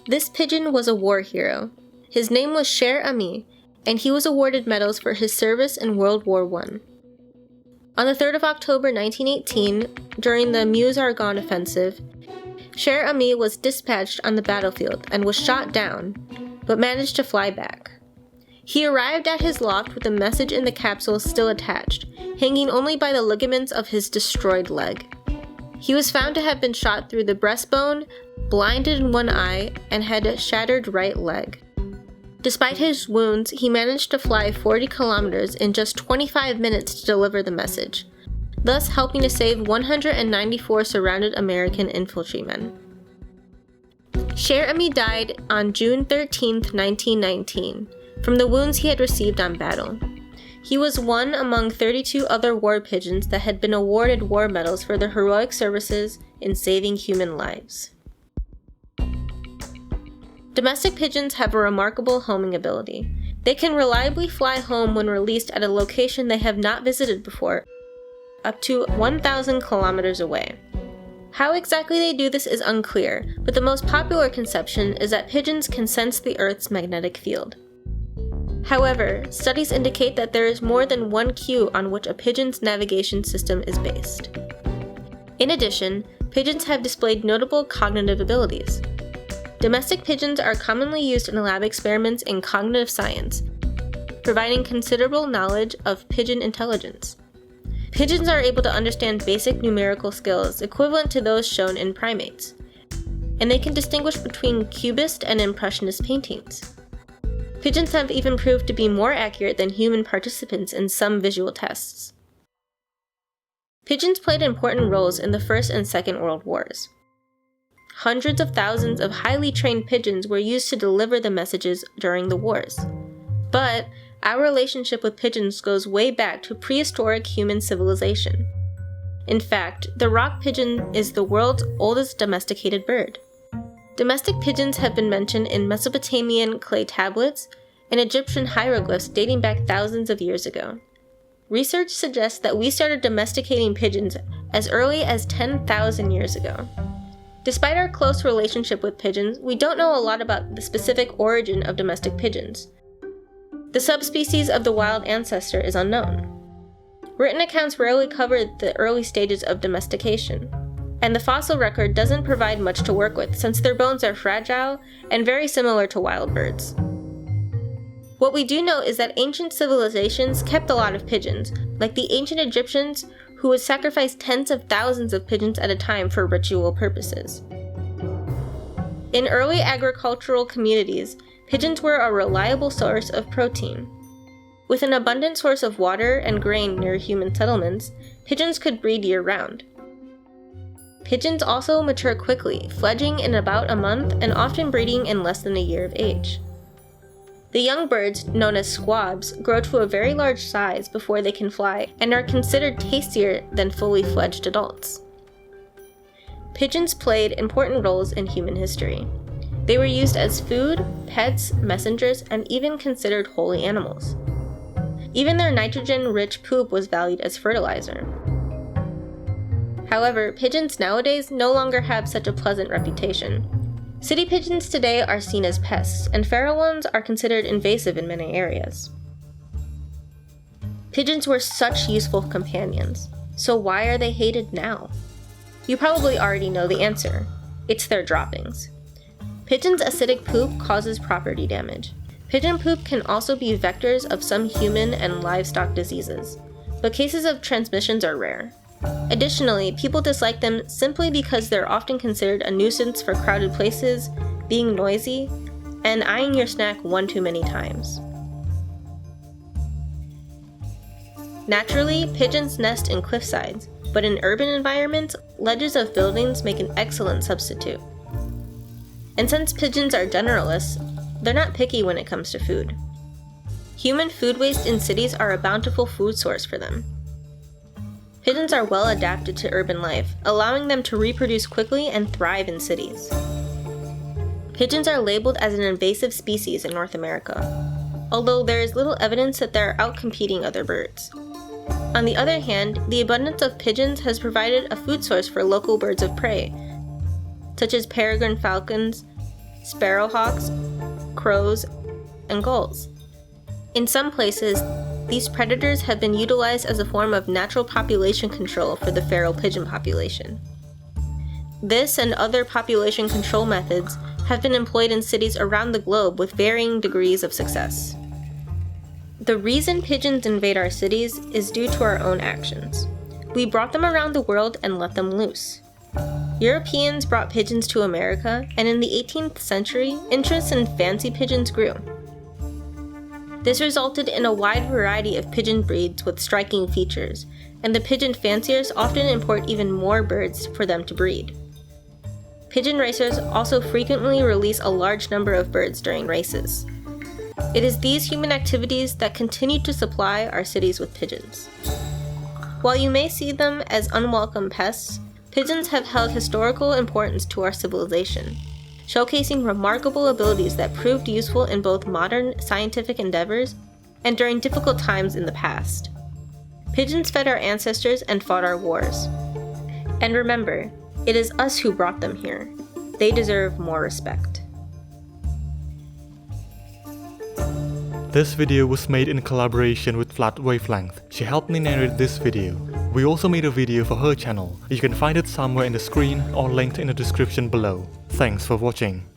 This pigeon was a war hero. His name was Cher Ami, and he was awarded medals for his service in World War I. On the 3rd of October 1918, during the Meuse-Argonne offensive, Cher Ami was dispatched on the battlefield and was shot down, but managed to fly back. He arrived at his loft with a message in the capsule still attached, hanging only by the ligaments of his destroyed leg. He was found to have been shot through the breastbone, blinded in one eye, and had a shattered right leg. Despite his wounds, he managed to fly 40 kilometers in just 25 minutes to deliver the message, thus helping to save 194 surrounded American infantrymen. Cher Ami died on June 13, 1919, from the wounds he had received on battle. He was one among 32 other war pigeons that had been awarded war medals for their heroic services in saving human lives. Domestic pigeons have a remarkable homing ability. They can reliably fly home when released at a location they have not visited before, up to 1,000 kilometers away. How exactly they do this is unclear, but the most popular conception is that pigeons can sense the Earth's magnetic field. However, studies indicate that there is more than one cue on which a pigeon's navigation system is based. In addition, pigeons have displayed notable cognitive abilities. Domestic pigeons are commonly used in lab experiments in cognitive science, providing considerable knowledge of pigeon intelligence. Pigeons are able to understand basic numerical skills equivalent to those shown in primates, and they can distinguish between cubist and impressionist paintings. Pigeons have even proved to be more accurate than human participants in some visual tests. Pigeons played important roles in the First and Second World Wars. Hundreds of thousands of highly trained pigeons were used to deliver the messages during the wars. But our relationship with pigeons goes way back to prehistoric human civilization. In fact, the rock pigeon is the world's oldest domesticated bird. Domestic pigeons have been mentioned in Mesopotamian clay tablets and Egyptian hieroglyphs dating back thousands of years ago. Research suggests that we started domesticating pigeons as early as 10,000 years ago. Despite our close relationship with pigeons, we don't know a lot about the specific origin of domestic pigeons. The subspecies of the wild ancestor is unknown. Written accounts rarely cover the early stages of domestication, and the fossil record doesn't provide much to work with since their bones are fragile and very similar to wild birds. What we do know is that ancient civilizations kept a lot of pigeons, like the ancient Egyptians, who would sacrifice tens of thousands of pigeons at a time for ritual purposes. In early agricultural communities, pigeons were a reliable source of protein. With an abundant source of water and grain near human settlements, pigeons could breed year-round. Pigeons also mature quickly, fledging in about a month and often breeding in less than a year of age. The young birds, known as squabs, grow to a very large size before they can fly and are considered tastier than fully fledged adults. Pigeons played important roles in human history. They were used as food, pets, messengers, and even considered holy animals. Even their nitrogen-rich poop was valued as fertilizer. However, pigeons nowadays no longer have such a pleasant reputation. City pigeons today are seen as pests, and feral ones are considered invasive in many areas. Pigeons were such useful companions, so why are they hated now? You probably already know the answer. It's their droppings. Pigeons' acidic poop causes property damage. Pigeon poop can also be vectors of some human and livestock diseases, but cases of transmissions are rare. Additionally, people dislike them simply because they're often considered a nuisance for crowded places, being noisy, and eyeing your snack one too many times. Naturally, pigeons nest in cliffsides, but in urban environments, ledges of buildings make an excellent substitute. And since pigeons are generalists, they're not picky when it comes to food. Human food waste in cities are a bountiful food source for them. Pigeons are well adapted to urban life, allowing them to reproduce quickly and thrive in cities. Pigeons are labeled as an invasive species in North America, although there is little evidence that they're outcompeting other birds. On the other hand, the abundance of pigeons has provided a food source for local birds of prey, such as peregrine falcons, sparrowhawks, crows, and gulls. In some places, these predators have been utilized as a form of natural population control for the feral pigeon population. This and other population control methods have been employed in cities around the globe with varying degrees of success. The reason pigeons invade our cities is due to our own actions. We brought them around the world and let them loose. Europeans brought pigeons to America, and in the 18th century, interest in fancy pigeons grew. This resulted in a wide variety of pigeon breeds with striking features, and the pigeon fanciers often import even more birds for them to breed. Pigeon racers also frequently release a large number of birds during races. It is these human activities that continue to supply our cities with pigeons. While you may see them as unwelcome pests, pigeons have held historical importance to our civilization, showcasing remarkable abilities that proved useful in both modern scientific endeavors and during difficult times in the past. Pigeons fed our ancestors and fought our wars. And remember, it is us who brought them here. They deserve more respect. This video was made in collaboration with Flat Wavelength. She helped me narrate this video. We also made a video for her channel. You can find it somewhere in the screen or linked in the description below. Thanks for watching.